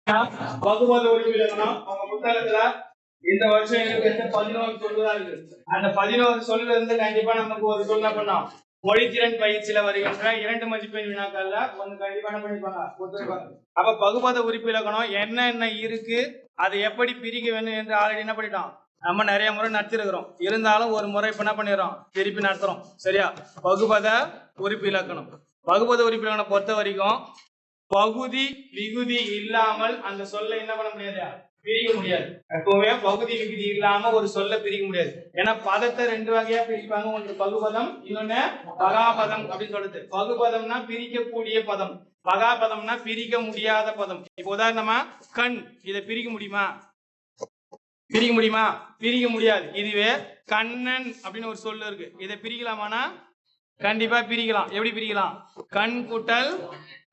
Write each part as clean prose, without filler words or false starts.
பகுபத உறுப்பிலக்கணம் அவங்க புத்தகத்துல இந்த வருஷம் எனக்கு 11 சொல்லுதான் இருக்கு. அந்த 11 சொல்லுல இருந்து கண்டிப்பா நமக்கு ஒரு சொல்ல பண்ணோம். மொழித்திறன் பயிற்சியில வருகின்ற 2 மதிப்பெண் வினாக்கள்ல ஒண்ணு கண்டிப்பா என்ன பண்ணிருப்பாங்க. அப்ப பகுபத உறுப்பிலக்கணம் என்ன இருக்கு, அதை எப்படி பிரிக்க வேண்டும் என்று ஆல்ரெடி என்ன பண்ணிட்டோம், நம்ம நிறைய முறை நடத்திருக்கிறோம். இருந்தாலும் ஒரு முறை இப்ப என்ன பண்ணிடுறோம், திருப்பி நடத்துறோம். சரியா? பகுபத உறுப்பிலக்கணம். பகுபத உறுப்பிலக்கணம் பொறுத்த வரைக்கும் பகுதி விகுதி இல்லாமல் அந்த சொல்லை என்ன பண்ண முடியாது, பிரிக்க முடியாது. எப்பவுமே பகுதி விகுதி இல்லாம ஒரு சொல்ல பிரிக்க முடியாது. ஏன்னா பதத்தை 2 வகையா பிரிப்பாங்க. ஒன்று பகுபதம், இன்னொன்னு பகாபதம் அப்படின்னு சொல்லுது. பகுபதம்னா பிரிக்கக்கூடிய பதம், பகாபதம்னா பிரிக்க முடியாத பதம். இப்ப உதாரணமா கண், இதை பிரிக்க முடியுமா? பிரிக்க முடியாது. இதுவே கண்ணன் அப்படின்னு ஒரு சொல்லு இருக்கு, இதை பிரிக்கலாமானா கண்டிப்பா பிரிக்கலாம். எப்படி பிரிக்கலாம்? கண் கூட்டல்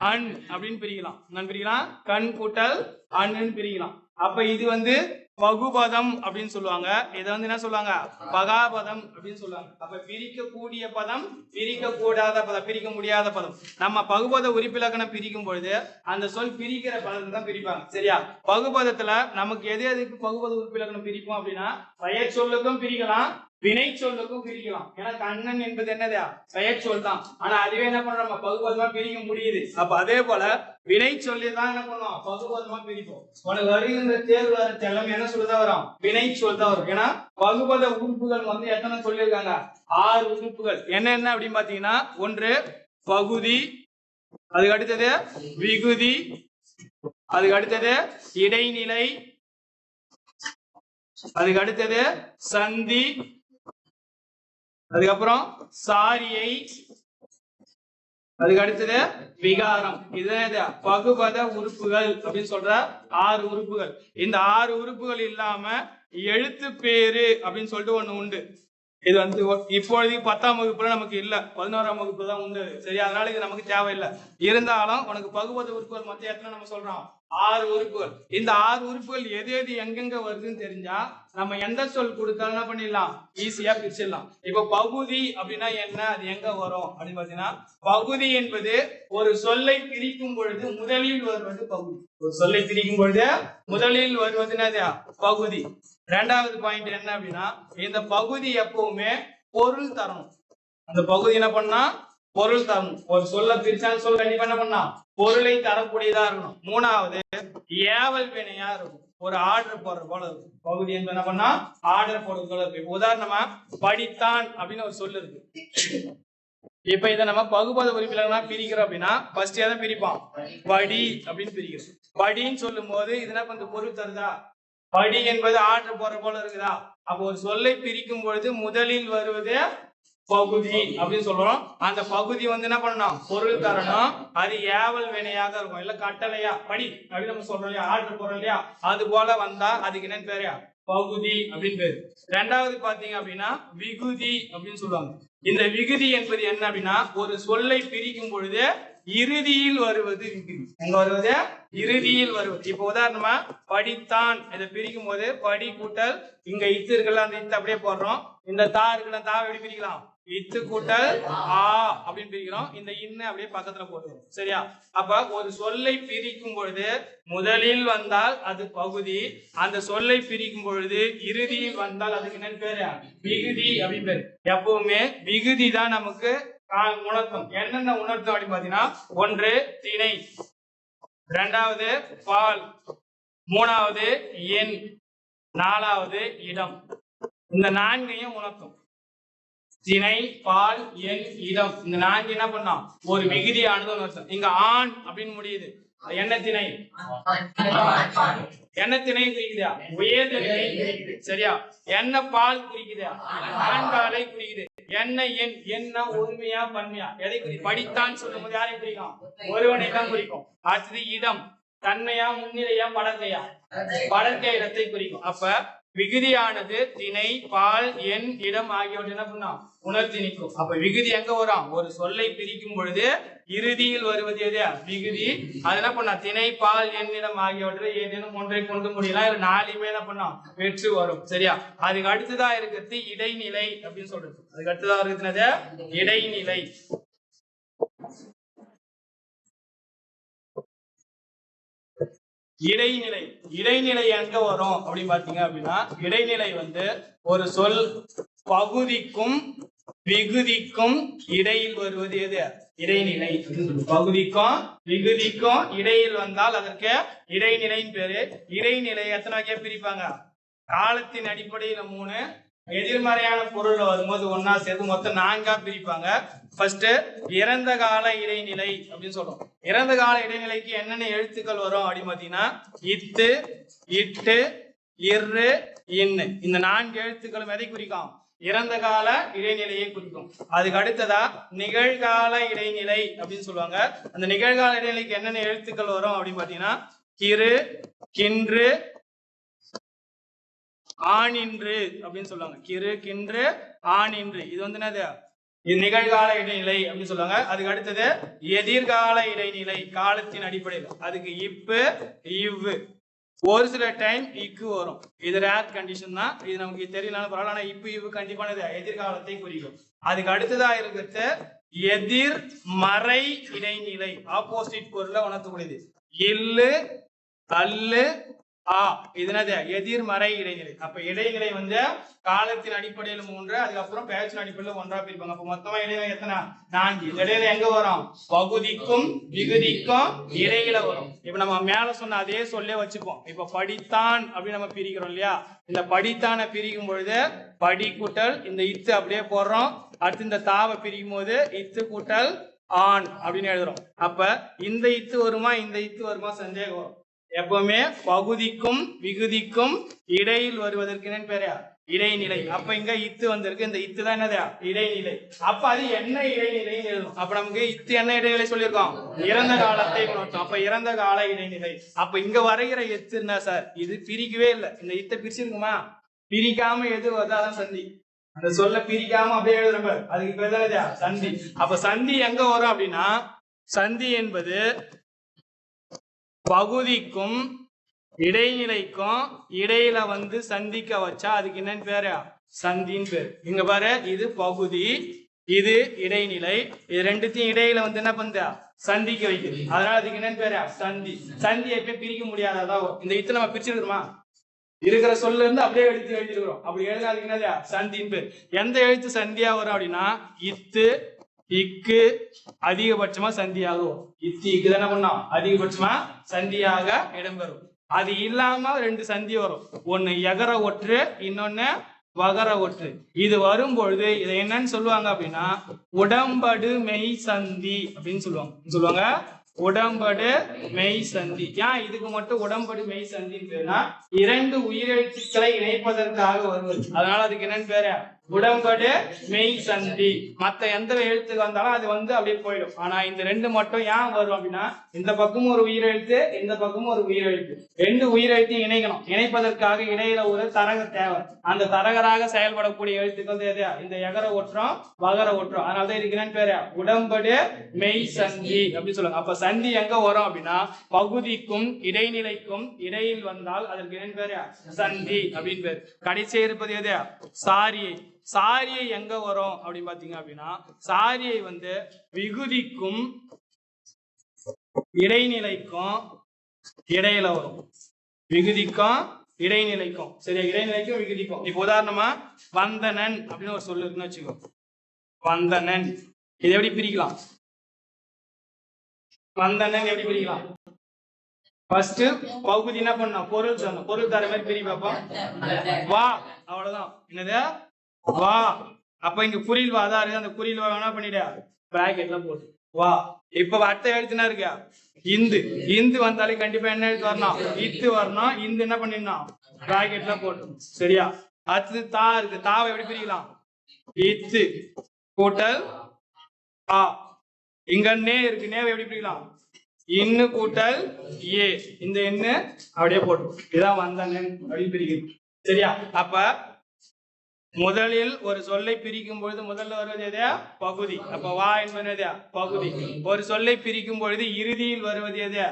அன் அப்படின்னு பிரிக்கலாம். நான் பிரிக்கலாம், கண் கூட்டல் அன்னு பிரிக்கலாம். அப்ப இது பகுபதம் அப்படின்னு சொல்லுவாங்க. இதை என்ன சொல்லுவாங்க, பகாபதம் அப்படின்னு சொல்லுவாங்க. அப்ப பிரிக்கக்கூடிய பதம், பிரிக்க கூடாத பதம், பிரிக்க முடியாத பதம். நம்ம பகுபத உறுப்பிலக்கணம் பிரிக்கும் பொழுது அந்த சொல் பிரிக்கிற பதத்தை தான் பிரிப்பாங்க. சரியா? பகுபதத்துல நமக்கு எதுக்கு பகுபத உறுப்பிலக்கணம் பிரிப்போம் அப்படின்னா, பெயர் சொல்லுக்கும் பிரிக்கலாம், வினை சொல்லுக்கும் பிரிக்கலாம். ஏன்னா கண்ணன் என்பது என்னது, பெயர் சொல் தான். ஆனா அதுவே என்ன பண்றோம், நம்ம பகுபதமா பிரிக்க முடியுது. அப்ப அதே போல வினை சொல்லி தான் என்ன பண்ணுவோம், பகுபதமா பிரிப்போம். உனக்கு வருகின்ற தேர்வு எல்லாமே என்ன சொல்லுதான் வரும், வினை சொல் தான் வரும். ஏன்னா பகுபத உறுப்புகள் எத்தனை சொல்லியிருக்காங்க, 6 உறுப்புகள். என்ன அப்படின்னு பாத்தீங்கன்னா, ஒன்று பகுதி, அதுக்கு அடுத்தது விகுதி, அதுக்கு அடுத்தது இடைநிலை, அதுக்கு அடுத்தது சந்தி, அதுக்கப்புறம் சாரியை, அதுக்கு அடுத்தது விகாரம். இது பகுபத உறுப்புகள் அப்படின்னு சொல்ற 6 உறுப்புகள். இந்த 6 உறுப்புகள் இல்லாம எழுத்து பேரு அப்படின்னு சொல்லிட்டு ஒண்ணு உண்டு. இது இப்பொழுது 10ஆம் வகுப்புல நமக்கு இல்ல, 11ஆம் வகுப்பு தான் உண்டு. சரி, அதனால இது நமக்கு தேவையில்லை. இருந்தாலும் உனக்கு பகுபத உறுப்புகள் மொத்தம் எத்தனை நம்ம சொல்றோம், 6 உறுப்புகள். இந்த 6 உறுப்புகள் எது எங்கெங்க வருதுன்னு தெரிஞ்சா நம்ம எந்த சொல் கொடுத்தாலும் என்ன பண்ணிடலாம், ஈஸியா பிரிச்சிடலாம். இப்ப பகுதி அப்படின்னா என்ன, அது எங்க வரும் அப்படின்னு பாத்தீங்கன்னா, பகுதி என்பது ஒரு சொல்லை பிரிக்கும் பொழுது முதலில் வருவது பகுதி. ஒரு சொல்லை பிரிக்கும் பொழுது முதலில் வருவது பகுதி. 2வது பாயிண்ட் என்ன அப்படின்னா, இந்த பகுதி எப்பவுமே பொருள் தரணும். அந்த பகுதி என்ன பண்ணா, பொருள் தரணும். ஒரு சொல்ல பிரிச்சான்னு சொல்ல கண்டிப்பா என்ன பண்ணா, பொருளை தரக்கூடியதா இருக்கணும். 3வது ஏவல் வினையா இருக்கும், ஒரு ஆர்டர் போடுற போல இருக்கும். பகுதி என்பது என்ன பண்ணா, ஆர்டர் போடுறது போல இருக்கு. உதாரணமா படித்தான் அப்படின்னு ஒரு சொல்லு இருக்கு. இப்ப இதை நம்ம பகுபத உறுப்பிலக்கணமா பிரிக்கிறோம் அப்படின்னா, ஃபர்ஸ்ட் எதை பிரிப்போம், படி அப்படின்னு பிரிக்கிறோம். படின்னு சொல்லும் போது இதுனா கொஞ்சம் பொருள் தருதா, படி என்பது ஆர்டர் போற போல இருக்குதா. அப்போ ஒரு சொல்லை பிரிக்கும் பொழுது முதலில் வருவது பகுதி அப்படின்னு சொல்றோம். அந்த பகுதி என்ன பண்ணணும், பொருள் தரணும். அது ஏவல் வினையாக இருக்கும், இல்ல கட்டளையா படி அப்படின்னு நம்ம சொல்றோம் இல்லையா, ஆர்டர் போறோம் இல்லையா, அது போல வந்தா அதுக்கு என்னன்னு பேரு, பகுதி அப்படின்னு பேரு. 2வது பாத்தீங்க அப்படின்னா விகுதி அப்படின்னு சொல்லுவாங்க. இந்த விகுதி என்பது என்ன அப்படின்னா, ஒரு சொல்லை பிரிக்கும் பொழுது இறுதியில் வருவது விகுதி. எங்க வருவது, இறுதியில் வருவது. இப்ப உதாரணமா படித்தான், இதை பிரிக்கும் போது படி கூட்டல் இங்க இத்து இருக்குல்ல, அந்த இத்து அப்படியே போடுறோம். இந்த தா இருக்குல்ல, தா எப்படி பிரிக்கலாம், இத்து கூட்டல் ஆ அப்படின்னு பிரிக்கிறோம். இந்த இன்ன அப்படியே பக்கத்துல போடுறோம். சரியா? அப்ப ஒரு சொல்லை பிரிக்கும் பொழுது முதலில் வந்தால் அது பகுதி, அந்த சொல்லை பிரிக்கும் பொழுது இறுதியில் வந்தால் அதுக்கு என்ன பேரு, விகுதி அப்படின்னு பேரு. எப்பவுமே விகுதி தான் நமக்கு உணர்த்தும். என்னென்ன உணர்த்தும் அப்படின்னு பாத்தீங்கன்னா, 1 திணை, 2வது பால், 3வது எண், 4வது இடம். இந்த 4ஐயும் உணர்த்தும். திணை, பால், எண், இடம், இந்த 4 என்ன பண்ணா ஒரு விகுதியானது உணர்த்தும். இங்க ஆண் அப்படின்னு முடியுது, என்ன திணை, என்ன திணை குறிக்குதா, உயர்திணை குறிக்குது. சரியா? என்ன பால் குறிக்குது, ஆண்பாலை குறிக்குது. என்ன எண், என்ன உண்மையா பன்மையா, எதை குறி, படித்தான் சொல்லும் போது யாரை குறிக்கும், ஒருவனை தான் குறிக்கும். அடுத்தது இடம், தன்மையா முன்னிலையா படர்க்கையா, படர்க்கை இடத்தை குறிக்கும். அப்ப விகுதியானது திணை, பால், எண், இடம் ஆகியவற்றை என்ன பண்ணா உணர்த்தி நிற்கும். அப்ப விகுதி எங்க வரும், ஒரு சொல்லை பிரிக்கும் பொழுது இறுதியில் வருவது எது, விகுதி. அது என்ன பண்ணா, திணை, பால், எண், இடம் ஆகியவற்றை ஏதேனும் ஒன்றை கொண்டு முடியலாம், இல்ல 4மே என்ன பண்ணா வெற்று வரும். சரியா? அதுக்கு அடுத்ததா இருக்கிறது இடைநிலை அப்படின்னு சொல்றது. அதுக்கு அடுத்ததா இருக்கிறது இடைநிலை. இடைநிலை. இடைநிலை எங்க வரும் அப்படின்னு பாத்தீங்க அப்படின்னா, இடைநிலை வந்து ஒரு சொல் பகுதிக்கும் விகுதிக்கும் இடையில் வருவது எது? இடைநிலை. பகுதிக்கும் விகுதிக்கும் இடையில் வந்தால் அதற்கு இடைநிலைன்னு பேரு. இடைநிலை எத்தனை வகையா பிரிப்பாங்க? காலத்தின் அடிப்படையில 3, எதிர்மறையான பொருள் வரும்போது ஒன்னா சேர்த்து மொத்தம் 4ஆ பிரிப்பாங்க. ஃபர்ஸ்ட் இறந்த கால இடைநிலை அப்படின்னு சொல்றோம். இறந்த கால இடைநிலைக்கு என்னென்ன எழுத்துக்கள் வரும் அப்படின்னு பாத்தீங்கன்னா, இத்து, இட்டு, இரு, இன்னு. இந்த 4 எழுத்துக்களும் எதை குறிக்கும்? இறந்த கால இடைநிலையை குறிக்கும். அதுக்கு அடுத்ததா நிகழ்கால இடைநிலை அப்படின்னு சொல்லுவாங்க. அந்த நிகழ்கால இடைநிலைக்கு என்னென்ன எழுத்துக்கள் வரும் அப்படின்னு பாத்தீங்கன்னா, கிறு, கின்று, ஆனின்று அப்படின்னு சொல்லுவாங்க. கிறு, கின்று, ஆனின்று. இது வந்து என்னது? இது நிகழ்கால இடைநிலை அப்படின்னு சொல்லுவாங்க. அதுக்கு அடுத்தது எதிர்கால இடைநிலை, காலத்தின் அடிப்படையில். அதுக்கு இப்பு, இவ்வு. ஒரு சில டைம் இக்கு வரும். இது ரேர் கண்டிஷன் தான். இது நமக்கு தெரியலன்னு பரவாயில்ல. ஆனா இப்பு இவ்வு கண்டிப்பானது எதிர்காலத்தை குறிக்கும். அதுக்கு அடுத்ததா இருக்கிறது எதிர்மறை இடைநிலை, ஆப்போசிட் பொருளை உணர்த்தக்கூடியது. இல்லு, அல்லு, ஆ. இது என்னது? எதிர்மறை இடைநிலை. அப்ப இடைநிலை வந்து காலத்தின் அடிப்படையில் 3, அதுக்கப்புறம் பெயர்ச்சின் அடிப்படையில் 1ஆ பிரிப்பாங்க. அப்ப மொத்தமா இடைநிலை எத்தனை? 4. இந்த இடைநிலை எங்க வரும்? பகுதிக்கும் விகுதிக்கும் இடையில வரும். இப்ப நம்ம மேல சொன்ன அதே சொல்லே வச்சுப்போம். இப்ப படித்தான் அப்படின்னு நம்ம பிரிக்கிறோம் இல்லையா? இந்த படித்தான பிரிக்கும் பொழுது படி கூட்டல் இந்த இத்து அப்படியே போடுறோம். அடுத்து இந்த தாவை பிரிக்கும் போது இத்து கூட்டல் ஆண் அப்படின்னு எழுதுறோம். அப்ப இந்த இத்து வருமா இந்த இத்து வருமா சந்தேகம் வரும். எப்பவுமே பகுதிக்கும் விகுதிக்கும் இடையில் வருவதற்கு என்ன பேரு? இடைநிலை. அப்ப இங்க இத்து வந்திருக்கு. இந்த இத்து தான் என்னது? இடைநிலை. அப்ப அது என்ன இடைநிலைன்னு எழுதும். அப்ப நமக்கு இத்து என்ன இடைநிலை சொல்லியிருக்கோம்? இறந்த காலத்தை உணர்த்தும். அப்ப இறந்த கால இடைநிலை. அப்ப இங்க வரைகிற எத்து என்ன சார்? இது பிரிக்கவே இல்லை. இந்த இத்தை பிரிச்சிருக்குமா? பிரிக்காம எது வருது? அதான் சந்தி. அந்த சொல்ல பிரிக்காம அப்படியே எழுதுற அதுக்கு பேர் தான் சந்தி. அப்ப சந்தி எங்க வரும் அப்படின்னா, சந்தி என்பது பகுதிக்கும் இடைநிலைக்கும் இடையில வந்து சந்திக்க வச்சா அதுக்கு என்னன்னு பேரு? சந்தின்னு பேரு. இங்க பாரு, இது பகுதி, இது இடைநிலை. இது ரெண்டுத்தையும் இடையில வந்து என்ன பண்ணுது? சந்திக்க வைக்குது. அதனால அதுக்கு என்னன்னு பேரு? சந்தி. சந்தி எப்பயும் பிரிக்க முடியாததான். இந்த இத்து நம்ம பிரிச்சிருக்கிறோமா? இருக்கிற சொல்ல இருந்து அப்படியே எடுத்து எழுதிருக்கிறோம். அப்படி எழுத அதுக்கு என்னது? சந்தின்னு பேரு. எந்த எழுத்து சந்தியா வரும் அப்படின்னா, இத்து, இக்கு அதிகபட்சமா சந்தியாகும். இத்து இக்கு தானே பண்ணோம், அதிகபட்சமா சந்தியாக இடம்பெறும். அது இல்லாம 2 சந்தி வரும். ஒன்னு எகர ஒற்று, இன்னொன்னு வகர ஒற்று. இது வரும்பொழுது இதை என்னன்னு சொல்லுவாங்க அப்படின்னா, உடம்படு மெய் சந்தி அப்படின்னு சொல்லுவாங்க. உடம்படு மெய் சந்தி. ஏன் இதுக்கு மட்டும் உடம்படு மெய் சந்தின்னு பேருனா, 2 உயிரெழுத்துக்களை இணைப்பதற்காக வருவது. அதனால அதுக்கு என்னன்னு பேரு? உடம்படு மெய் சந்தி. மத்த எந்த எழுத்துக்கு வந்தாலும் அது வந்து அப்படியே போயிடும். ஆனா இந்த 2 மட்டும் ஏன் வரும் அப்படின்னா, இந்த பக்கமும் ஒரு உயிரெழுத்து, இந்த பக்கமும் ஒரு உயிரெழுத்து. 2 உயிரெழுத்தையும் இணைக்கணும். இணைப்பதற்காக இடையில ஒரு தரக தேவை. அந்த தரகராக செயல்படக்கூடிய எழுத்துக்கள் எது? இந்த எகர ஒற்றம், வகர ஒற்றம். அதனாலதான் இதுக்கு என்னன்னு பேரு? உடம்படு மெய் சந்தி அப்படின்னு சொல்லுவாங்க. அப்ப சந்தி எங்க வரும் அப்படின்னா, பகுதிக்கும் இடைநிலைக்கும் இடையில் வந்தால் அதற்கு என்னன்னு பேரு? சந்தி அப்படின்னு பேரு. கடைசி இருப்பது எது? சாரியை. சாரியை எங்க வரும் அப்படின்னு பாத்தீங்க அப்படின்னா, சாரியை வந்து விகுதிக்கும் இடைநிலைக்கும் இடையில வரும். விகுதிக்கும் இடைநிலைக்கும், சரியா? இடைநிலைக்கும் விகுதிக்கும். இப்ப உதாரணமா வந்தனன் அப்படின்னு ஒரு சொல்லு இருக்குன்னு வச்சுக்கோ. வந்தனன் இது எப்படி பிரிக்கலாம்? வந்தனன் எப்படி பிரிக்கலாம்? ஃபர்ஸ்ட் பகுதி என்ன பண்ணோம்? பொருள் சொன்னோம். பொருள் தர மாதிரி பிரி பார்ப்போம். வா, அவ்வளவுதான். என்னது? வா. அப்ப இங்க குறில் வா தான் இருக்கு. அந்த குறில் வா என்ன பண்ணிட பிராக்கெட்ல போட்டு வா. இப்ப அடுத்த எழுத்துனா இருக்கா? இந்து. இந்து வந்தாலே கண்டிப்பா என்ன எழுத்து வரணும்? இத்து வரணும். இந்து என்ன பண்ணிடணும்? பிராக்கெட்ல போட்டு. சரியா? அடுத்து தா இருக்கு. தாவை எப்படி பிரிக்கலாம்? இத்து கூட்டல் ஆ. இங்க நே இருக்கு. நேவை எப்படி பிரிக்கலாம்? இன்னு கூட்டல் ஏ. இந்த எண்ணு அப்படியே போட்டு. இதான் வந்தனன் அப்படின்னு பிரிக்கணும். சரியா? அப்ப முதலில் ஒரு சொல்லை பிரிக்கும் பொழுது முதல்ல வருவது எது? பகுதி. அப்ப வா என்பது எது? பகுதி. ஒரு சொல்லை பிரிக்கும் பொழுது இறுதியில் வருவது எது?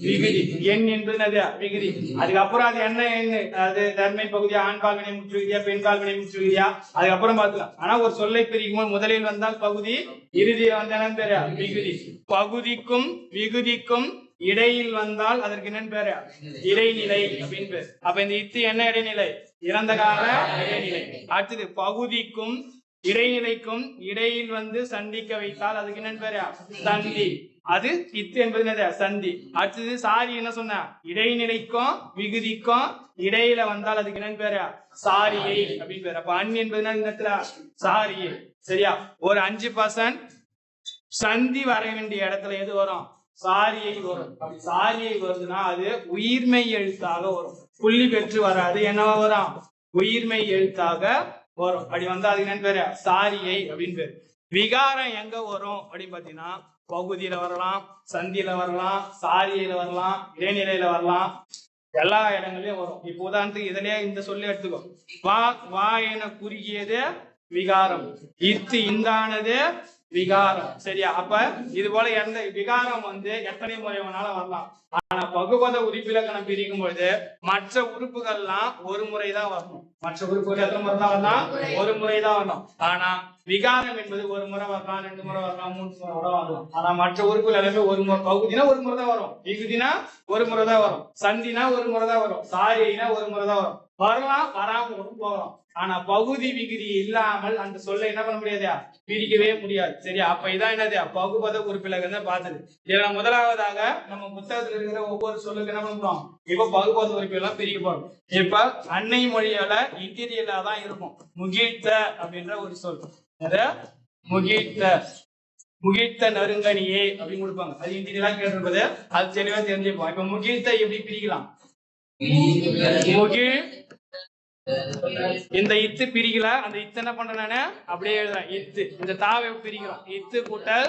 விகுதி. எண் என்பது எது? விகுதி. அதுக்கப்புறம் அது என்ன எண்ணு? அது தன்மை பகுதியா, ஆண்பால் வினை முற்று விகுதியா, பெண்பால் வினை முற்று விகுதியா, அதுக்கப்புறம் பார்த்துக்கலாம். ஆனா ஒரு சொல்லை பிரிக்கும் போது முதலில் வந்தால் பகுதி, இறுதியில் வந்த பேரு விகுதி. பகுதிக்கும் விகுதிக்கும் இடையில் வந்தால் அதற்கு என்னன்னு பேரு இடைநிலை அப்படின்னு பேரு. அப்ப இந்த இத்து என்ன இடைநிலை? இறந்த கால இடைநிலை. அடுத்தது பகுதிக்கும் இடைநிலைக்கும் இடையில் வந்து சந்திக்க வைத்தால் அதுக்கு என்னன்னு பேரு சந்தி. அது இத்து என்பது என்னது சந்தி. அடுத்தது சாரி என்ன சொன்ன? இடைநிலைக்கும் விகுதிக்கும் இடையில வந்தால் அதுக்கு என்னன்னு பேரு சாரியை அப்படின்னு பேரு. அப்ப அன் என்பது என்ன? சாரியை. சரியா? ஒரு 5% சந்தி வர வேண்டிய இடத்துல எது வரும்? சாரியை வரும். அப்படி சாரியை வருதுன்னா அது உயிர்மை எழுத்தாக வரும். புள்ளி பெற்று வராது. என்னவா வரும்? உயிர்மை எழுத்தாக வரும். அப்படி வந்தா அதுக்கு என்னன்னு பேரு சாரியை அப்படின்னு பேரு. விகாரம் எங்க வரும் அப்படின்னு பாத்தீங்கன்னா பகுதியில வரலாம், சந்தியில வரலாம், சாரியில வரலாம், இடைநிலையில வரலாம், எல்லா இடங்களையும் வரும். இப்போ உதாரணத்துக்கு இதுலயே இந்த சொல்லி எடுத்துக்கோ. வா வா என குறுகியது விகாரம், இத்து இந்தானது விகாரம். சரியா? அப்ப இது போல எந்த விகாரம் வந்து எத்தனை முறை வேணாலும் வரலாம். ஆனா பகுபத உறுப்பிலக்கணம் பிரிக்கும் பொழுது மற்ற உறுப்புகள்லாம் ஒரு முறைதான் வரணும். மற்ற உறுப்புகள் எத்தனை முறை தான் வரலாம்? ஒரு முறைதான் வரணும். ஆனா விகாரம் என்பது ஒரு முறை வரலாம், 2 முறை வரலாம், 3 முறை கூட வரலாம். ஆனா மற்ற உறுப்புகள் எல்லாமே ஒரு முறை. பகுதினா ஒரு முறை தான் வரும், விகுதினா ஒரு முறை தான் வரும், சந்தினா ஒரு முறை தான் வரும், சாரினா ஒரு முறை தான் வரும். வரலாம், வராம போகலாம். ஆனா பகுதி விகுதி இல்லாமல் அந்த சொல்ல என்ன பண்ண முடியாது? பிரிக்கவே முடியாது. சரியா? அப்ப இதான் என்னது பகுபத உறுப்பிலக்கணம் பார்த்தது. இதுல முதலாவதாக நம்ம புத்தகத்துல இருக்கிற ஒவ்வொரு சொல்லுக்கு என்ன பண்றோம்? இப்ப பகுபத உறுப்பிலாம் பிரிக்க போறோம். இப்ப அன்னை மொழியால இன்டீரியலா தான் இருக்கும். முகிழ்த்த அப்படின்ற ஒரு சொல். முகிழ்த்த, முகிழ்த்த நறுங்கனியே அப்படின்னு கொடுப்பாங்க. அது இன்டீரியலா கேட்டிருப்பது, அது தெளிவா தெரிஞ்சுப்போம். இப்ப முகிழ்த்த எப்படி பிரிக்கலாம்? முகிழ், இந்த இத்து பிரிக்கல, அந்த இத்து என்ன பண்றேன் நானு அப்படியே எழுதுறேன். இத்து இந்த தாவை பிரிக்கிறோம். இத்து கூட்டல்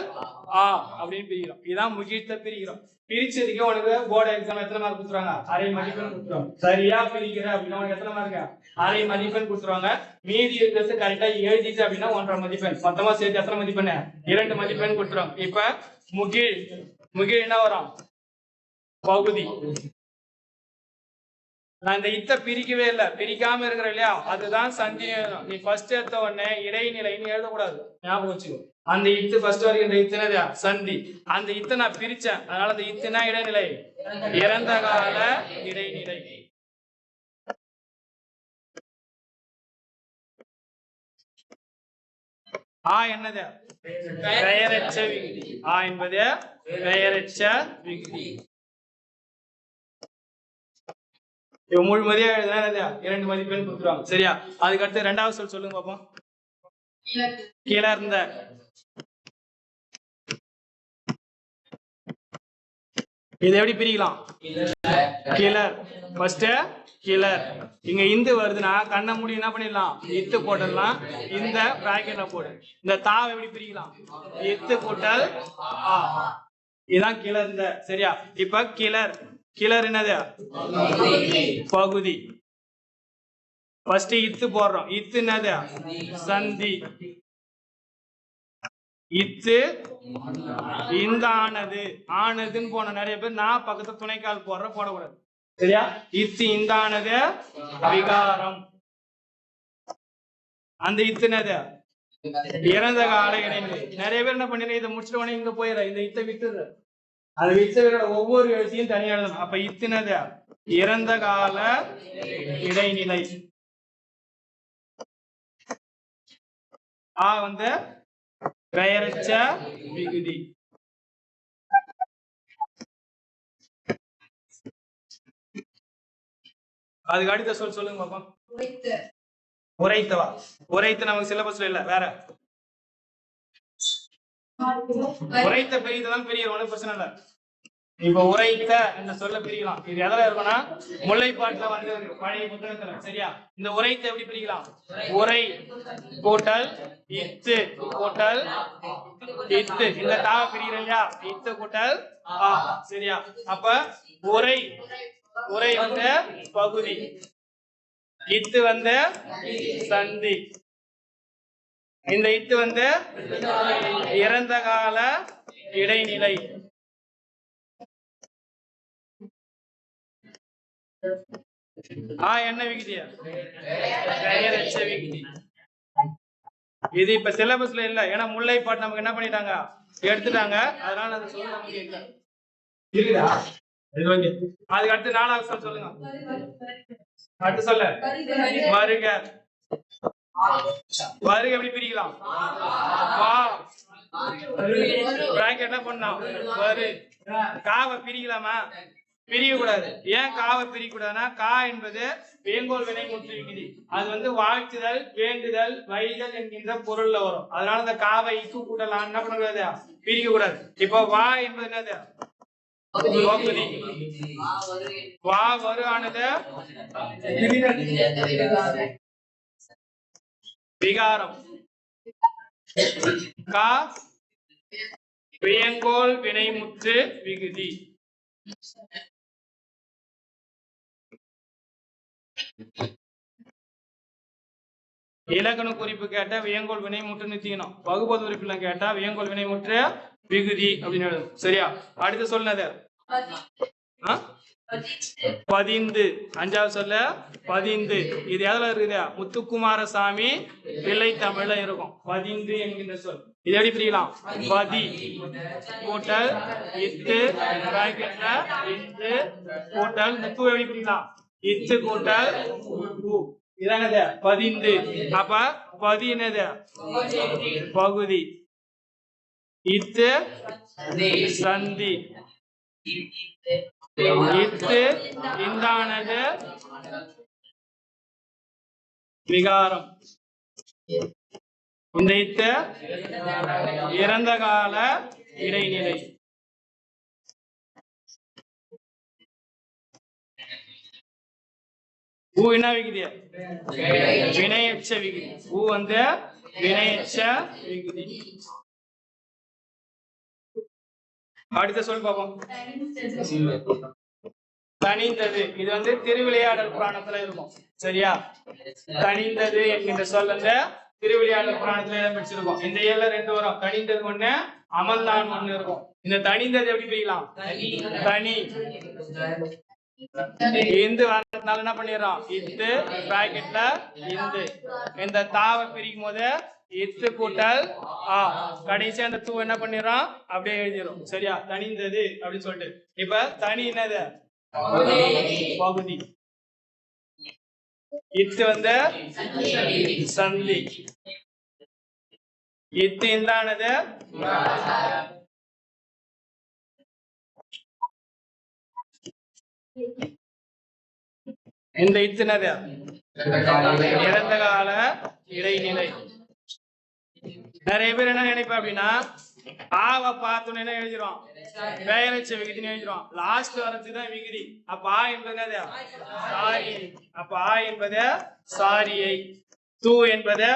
ஆ அப்படின்னு பிரிக்கிறோம். இதான் முகிழ்த்த பிரிக்கிறோம். பிரிச்சதுக்கு உனக்கு போர்டு எக்ஸாம் எத்தனை மார்க் கொடுத்துருவாங்க? அரை மதிப்பெண் கொடுத்துருவாங்க. சரியா பிரிக்கிற அப்படின்னா உனக்கு எத்தனை மார்க்? அரை மதிப்பெண் கொடுத்துருவாங்க. மீதி இருக்கிறது கரெக்டா எழுதிச்சு அப்படின்னா 1.5 மதிப்பெண். மொத்தமா சேர்த்து எத்தனை மதிப்பெண்? 2 மதிப்பெண் கொடுத்துருவாங்க. இப்ப முகிழ், முகிழ் என்ன வரும்? பகுதி. நான் இந்த இத்த பிரிக்கவே இல்லை, பிரிக்காம இருக்கிற இல்லையா, அதுதான் சந்தி. நீ ஃபர்ஸ்ட் எடுத்த உடனே இடைநிலைன்னு எழுதக்கூடாது, ஞாபகம் வச்சுக்கோ. அந்த இத்து ஃபர்ஸ்ட் வரைக்கும் இந்த இத்துனது சந்தி. அந்த இத்தை நான் பிரிச்சேன், அதனால அந்த இத்துனா இடைநிலை, இறந்த கால இடைநிலை. ஆ என்னது? பெயரச்ச விகுதி. ஆ என்பது பெயரச்ச விகுதி. முழுமதியா எழுதுனா 2 மதிப்பெண் கொடுத்துருவாங்க. சரியா? அதுக்கு அடுத்து 2வது சொல் சொல்லுங்க பாப்போம். கிளர்ந்த. இது எப்படி பிரிக்கலாம்? கிளர் ஃபர்ஸ்ட் கிளர். இங்க இந்து வருதுன்னா கண்ண மூடி என்ன பண்ணிடலாம்? இத்து போட்டுடலாம். இந்த பிராக்கெட்ல போடு. இந்த தாவை எப்படி பிரிக்கலாம்? இத்து கூட்டல் ஆ. இதுதான் கிளர்ந்த. சரியா? இப்ப கிளர், கிளர் என்னது? பகுதி. ஃபர்ஸ்ட் இத்து போடுறோம். இத்து என்னது? சந்தி. இத்து இந்த ஆனது, ஆனதுன்னு போன நிறைய பேர் நான் பக்கத்துல துணைக்கால் போடக்கூடாது. சரியா? இத்து இந்த ஆனது விகாரம். அந்த இத்து என்னது? இறந்த கால இடைநிலை. நிறைய பேர் என்ன பண்ணிடுற, இதை முடிச்சிட்டு உடனே இங்க போயிடுற, இந்த இத்தை விட்டுற. அது வித்தவரோட ஒவ்வொரு எழுத்தையும் தனியா எழுதணும். அப்ப இத்துனது இறந்த கால இடைநிலை. ஆ வந்து பெயரச்ச விகுதி. அதுக்கு அடுத்த சொல் சொல்லுங்க பாப்பா. உரைத்தவா? உரைத்து நமக்கு சிலபஸ்ல இல்ல, வேற. உரைத்த பெரியதான் பெரிய, ஒன்றும் பிரச்சனை இல்லை. இப்ப உரைத்த இந்த சொல்ல பிரிக்கலாம். இது எதுல இருக்கும்னா முல்லைப்பாட்டுல வந்து பழைய புத்தகத்துல. சரியா? இந்த உரைத்த எப்படி பிரிக்கலாம்? உரை கூட்டல் இத்து கூட்டல் இத்து. இந்த தா பிரிக்கிறோம் இல்லையா? இத்து கூட்டல் ஆ. சரியா? அப்ப உரை, உரை வந்து பகுதி, இத்து வந்து சந்தி, இந்த இத்து வந்து இறந்த கால இடைநிலை. என்ன விகுதியா? பெயரச்ச விகுதி. இது இப்ப சிலபஸ்ல இல்ல, ஏன்னா முல்லைப்பாட்டு நமக்கு என்ன பண்ணிட்டாங்க, எடுத்துட்டாங்க. அதனால அந்த சொல்ல நமக்கு இல்ல. இருக்குதா? இது ஓகே. அதுக்கு அடுத்து 4வது சொல் சொல்லுங்க. அடுத்து சொல்ல வருக. வருக எப்படி பிரிக்கலாம்? வா பிராக்கெட் என்ன பண்ணலாம்? வரு. காவை பிரிக்கலாமா? பிரிய கூடாது. ஏன் காவை பிரிக்க கூடாதுன்னா கா என்பது வேங்கோல் வினை முற்று விகுதி. அது வாழ்த்துதல், வேண்டுதல், வைதல் என்கின்ற பொருள்ல வரும். அதனால அந்த காவை இக்கு கூட்டலாம் என்ன பண்ணக்கூடாது? பிரிக்க கூடாது. இப்போ வா என்பது என்னது? பகுதி. வா வரு ஆனது விகாரம். கா வேங்கோல் வினைமுற்று விகுதி. இலக்கண குறிப்பு கேட்டா வியங்கோல் வினைமுற்று நிறுத்திக்கணும். வகுப்பது உறுப்புல கேட்டா வியங்கோல் வினைமுற்று விகுதி அப்படின்னு எழுதும். சரியா? அடுத்து சொன்னது பதிந்து. 5வது சொல்ல பதிந்து. இது எதுல இருக்குது? முத்துக்குமாரசாமி பிள்ளை தமிழ்ல இருக்கும். பதிந்து என்கின்ற சொல். இது எப்படி பிரிக்கலாம்? பதி கூட்டல் இத்து பிராக்கெட்ல இத்து கூட்டல் இந்த தூ எப்படி பிரிக்கலாம்? இத்து கூட்டல் பூ. இதானது பதிந்து. அப்ப பதி என்னது? பகுதி. இத்து சந்தி. இத்து இந்தானது விகாரம். இந்த இத்து இறந்த கால இடைநிலை. ஊ என்ன விகுதி? வினையெச்ச விகுதி. ஊ வினையெச்ச விகுதி. அடுத்த சொல் பார்ப்போம். தனிந்தது. இது திருவிளையாடல் புராணத்துல இருக்கும். சரியா? தனிந்தது என்கின்ற சொல் திருவிளையாடல் புராணத்துல இடம் பெற்றிருக்கும். இந்த ஏழுல 2 வரும். தனிந்தது ஒண்ணு, அமர்ந்தான் ஒண்ணு இருக்கும். இந்த தனிந்தது எப்படி பிரிக்கலாம்? தனி. இந்து வரதுனால என்ன பண்ணிடுறோம்? இத்து பிராக்கெட்ல இந்து. இந்த தாவை பிரிக்கும் போது இத்து கூட்டல் ஆ. கடைசி அந்த தூ என்ன பண்ணிடுறோம்? அப்படியே எழுதிடும். சரியா? தனிந்தது அப்படின்னு சொல்லிட்டு. இப்ப தனி என்னது? பகுதி. இத்து சந்தி. இத்து இந்தானது இந்த இத்துனது இறந்த கால இடைநிலை. நிறைய பேர் என்ன நினைப்பா அப்படின்னா ஆவை பார்த்தோன்னு என்ன எழுதிரும்? பெயரச்ச விகுதின்னு எழுதிரும். லாஸ்ட் வரதுதான் விகுதி. அப்ப ஆ என்பது சாரி. அப்ப ஆ என்பது சாரியை. தூ என்பது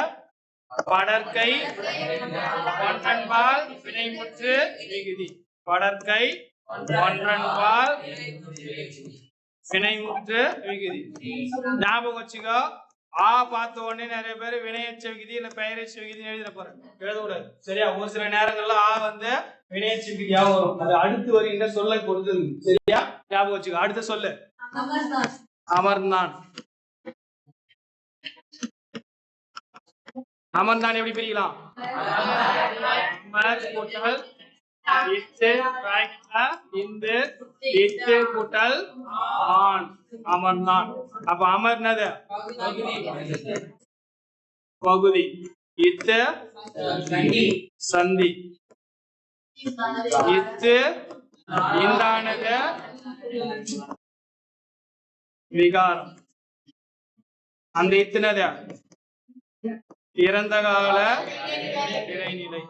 படற்கை ஒன்றன்பால் வினைமுற்று விகுதி. படற்கை ஒன்றன்பால் வினைமுற்று விகுதி. ஞாபகம் வச்சுக்கோ. ஆ பார்த்த உடனே நிறைய பேர் வினையச்ச விகுதி இல்ல பெயரச்ச விகுதி எழுதிட போறேன். எழுதக்கூடாது. சரியா? ஒரு சில நேரங்கள்ல ஆ வினையச்ச விகுதியா வரும். அது அடுத்து வருகின்ற சொல்லை பொறுத்தது. சரியா? ஞாபகம் வச்சுக்கோ. அடுத்த சொல்லு அமர்ந்தான். அமர்ந்தான் எப்படி பிரிக்கலாம்? அமர்ந்தான். அப்ப அமர்னது பகுதி. இத்து சந்தி. இத்து இந்தானது விகாரம். அந்த இத்துனது இறந்த கால இடைநிலை.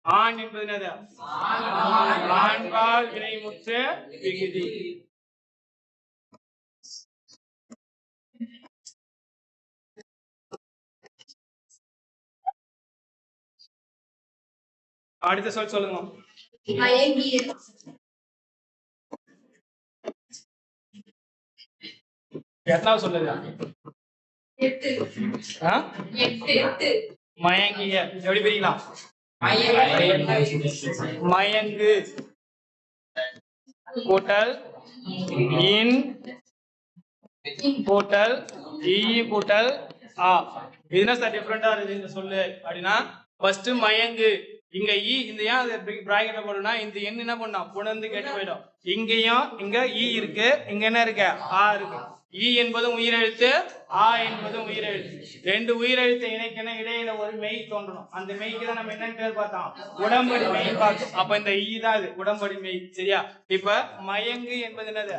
ஆண் என்பது என்னது? ஆண்பால் வினைமுற்று விகுதி. அடுத்த சொல் சொல்லுங்க. எத்தனாவது சொல்லுங்க? மயங்கிய எப்படி பிரிக்கலாம்? மயங்கு கூட்டல் இன் கூட்டல் இ கூட்டல் ஆ. இது என்ன சார் டிஃபரெண்டா இருக்கு இந்த சொல்லு அப்படின்னா ஃபர்ஸ்ட் மயங்கு இங்க ஈ இந்த ஏன் பிராக்கெட்ல போடுனா இந்த எண் என்ன பண்ணோம் புணர்ந்து கெட்டு போயிடும். இங்கேயும் இங்க ஈ இருக்கு, இங்க என்ன இருக்கு ஆ இருக்கு. ஈ என்பதும் உயிரெழுத்து, ஆ என்பதும் உயிரெழுத்து. ரெண்டு உயிரெழுத்தை இணைக்கணும், இடையில ஒரு மெய் தோன்றணும். அந்த மெய்க்கு தான் நம்ம என்னன்னு பேர் பார்த்தோம் உடம்படி மெய் பார்த்தோம். அப்ப இந்த ஈ தான் இது உடம்படி மெய். சரியா? இப்ப மயங்கு என்பது என்னது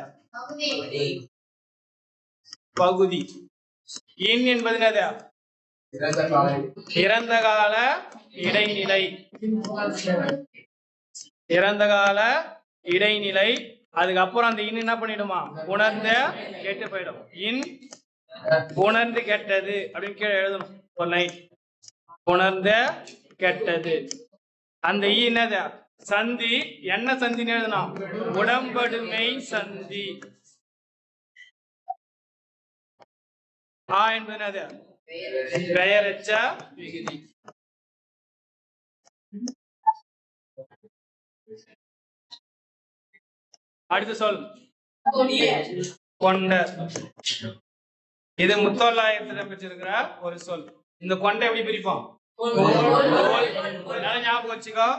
பகுதி. இன் என்பது என்னது இறந்த கால இடைநிலை. இறந்த கால இடைநிலை. அதுக்கப்புறம் அந்த இன் என்ன பண்ணிடுமா உணர்ந்த கெட்டு போயிடும். இன் உணர்ந்து கெட்டது அப்படின்னு கீழே எழுதணும் ஒரு லைன். உணர்ந்த கெட்டது. அந்த ஈ என்னது சந்தி. என்ன சந்தின்னு எழுதணும் உடம்படுமை சந்தி. ஆ என்பது என்னது பெயரச்ச விகுதி. அடுத்த சொல் கொண்ட. இது முத்தொள்ளாயிரத்துல பெற்றிருக்கிற ஒரு சொல். இந்த கொண்டை எப்படி பிரிப்போம் ஞாபகம் வச்சுக்கோ.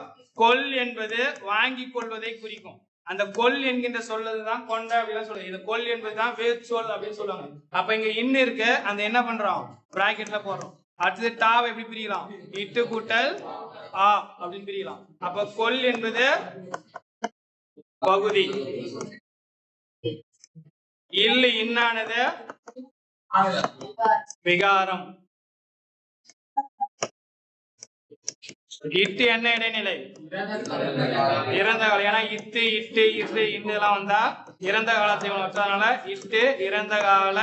கொல் என்பது வாங்கி கொள்வதை குறிக்கும். அந்த கொல் என்கின்ற சொல்லதுதான் கொண்ட அப்படின்னு சொல்லுது. இது கொல் என்பதுதான் வேர் சொல் அப்படின்னு சொல்லுவாங்க. அப்ப இங்க இன்னு இருக்கு, அந்த என்ன பண்றோம் பிராக்கெட்ல போடுறோம். அடுத்தது டாவை எப்படி பிரிக்கலாம் இட்டு கூட்டல் ஆ அப்படின்னு பிரிக்கலாம். அப்ப கொல் என்பது பகுதி. இல்லு இன்னானது விகாரம். இட்டு என்ன இடைநிலை இறந்த காலம். ஏன்னா இட்டு இட்டு இட்டு இதெல்லாம் வந்தா இறந்த காலத்தை வச்சதுனால இட்டு இறந்த கால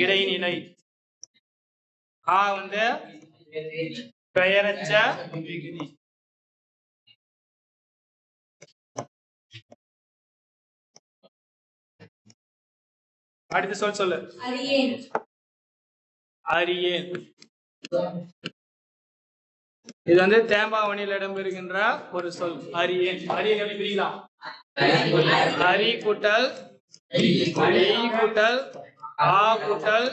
இடைநிலை. ஆ வந்து பெயரச்ச விகுதி. அடுத்து சொல்லு அரியேன். இது வந்து தேம்பாவணியில் இடம்பெறுகின்ற ஒரு சொல் அரியேன். அரியேன் எப்படி பிரிக்கலாம் அரி கூட்டல் கூட்டல் ஆ கூட்டல்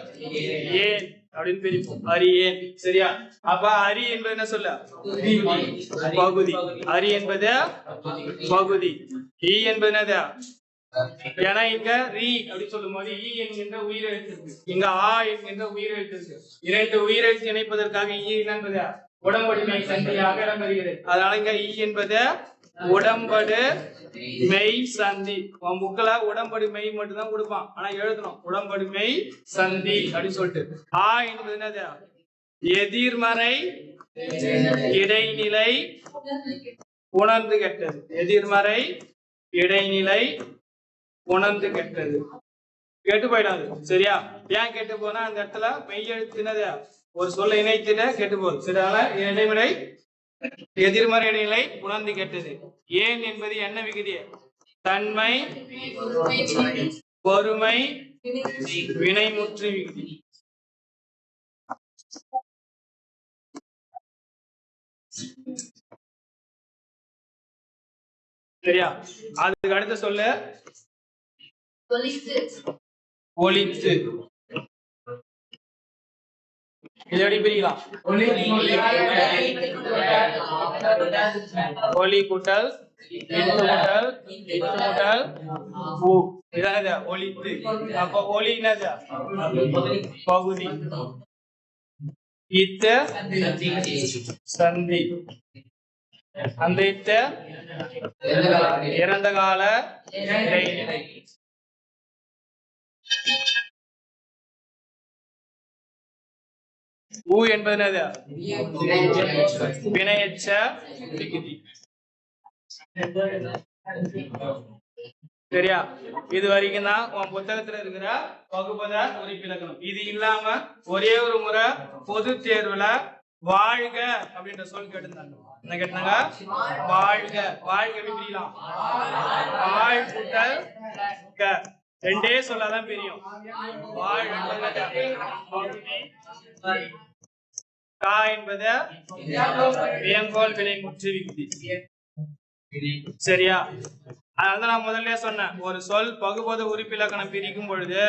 ஏன் அப்படின்னு பிரிப்போம் அரியேன். சரியா? அப்ப அரி என்பது என்ன சொல்ல பகுதி. அரி என்பது பகுதி. ஈ என்பது என்னது ஏன்னா இங்க ரீ அப்படின்னு சொல்லும் போது ஈ என்கின்ற உயிரெழுத்து இருக்கு, இங்க ஆ என்கின்ற உயிரெழுத்து இருக்கு. இரண்டு உயிரெழுத்து இணைப்பதற்காக ஈ என்பது உடம்படிமை சந்தியாக இடம்பெறுகிறது. அதனால இங்க ஈ என்பது உடம்படு மெய் சந்தி. உன் புக்ல உடம்படி மெய் மட்டும் தான் கொடுப்பான், ஆனா எழுதணும் உடம்படி மெய் சந்தி அப்படின்னு சொல்லிட்டு. ஆ என்பது என்னது எதிர்மறை இடைநிலை உணர்ந்து கெட்டது. எதிர்மறை இடைநிலை உணர்ந்து கெட்டது. கெட்டு போயிடாது. சரியா? ஏன் கெட்டு போனா அந்த இடத்துல மெய் எழுத்துனது ஒரு சொல்ல இணைத்துட்டு கெட்டு போகுது. சரியான இடைநிலை எதிர்மறை இடைநிலை உணர்ந்து கெட்டது. ஏன் என்பது என்ன விகுதி தன்மை பொறுமை வினைமுற்று விகுதி. சரியா? அதுக்கு அடுத்த சொல்லு ஒளித்து. இது எப்படி பிரிக்கலாம் ஒளி கூட்டல் கூட்டல் கூட்டல் ஊ. இதான் ஒளித்து. அப்ப ஒளி என்னது பகுதி. இத்த சந்தி. அந்த இத்த இறந்த கால இடைநிலை. ஊ என்பது என்னது வினையச்ச விகுதி. சரியா? இது வரைக்கும் தான் உன் புத்தகத்துல இருக்கிற வகுப்பத உறுப்பிலக்கணம். இது இல்லாம ஒரே ஒரு முறை பொது தேர்வுல வாழ்க அப்படின்ற சொல் கேட்டிருந்தாங்க. என்ன கேட்டாங்க வாழ்க. வாழ்க எப்படி பிரியலாம் வாழ் கூட்டல் க. ரெண்டே சொல்லாதான் பிரியும். வாழ் கா என்பது வியங்கோல் வினை முற்று விகுதி. சரியா? அதான் நான் முதல்ல சொன்னேன், ஒரு சொல் பகுபத உறுப்பிலக்கணம் பிரிக்கும் பொழுது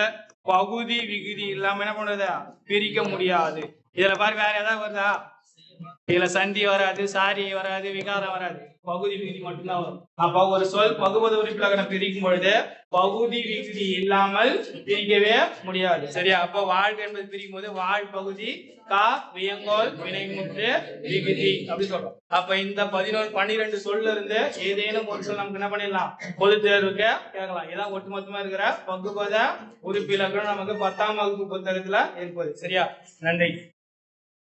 பகுதி விகுதி இல்லாம என்ன பண்றது பிரிக்க முடியாது. இதுல பாரு வேற ஏதாவது வருதா இதுல சந்தி வராது, சாரி வராது, விகாரம் வராது, பகுதி விகுதி மட்டும்தான் வரும். அப்ப ஒரு சொல் பகுபத உறுப்பிலக்கணம் பிரிக்கும் பொழுது பகுதி விகுதி இல்லாமல் பிரிக்கவே முடியாது. சரியா? அப்ப வாழ் என்பது பிரிக்கும் போது வாழ் பகுதி கா வியங்கோல் வினைமுற்று விகுதி அப்படி சொல்றோம். அப்ப இந்த 12 சொல்ல இருந்து ஏதேனும் ஒரு சொல் நமக்கு என்ன பண்ணிடலாம், பொது தேர்வுக்கு கேட்கலாம். இதான் ஒட்டுமொத்தமா இருக்கிற பகுபத உறுப்பிலக்கணம் நமக்கு 10ஆம் வகுப்பு புத்தகத்துல இருப்பது. சரியா? நன்றி.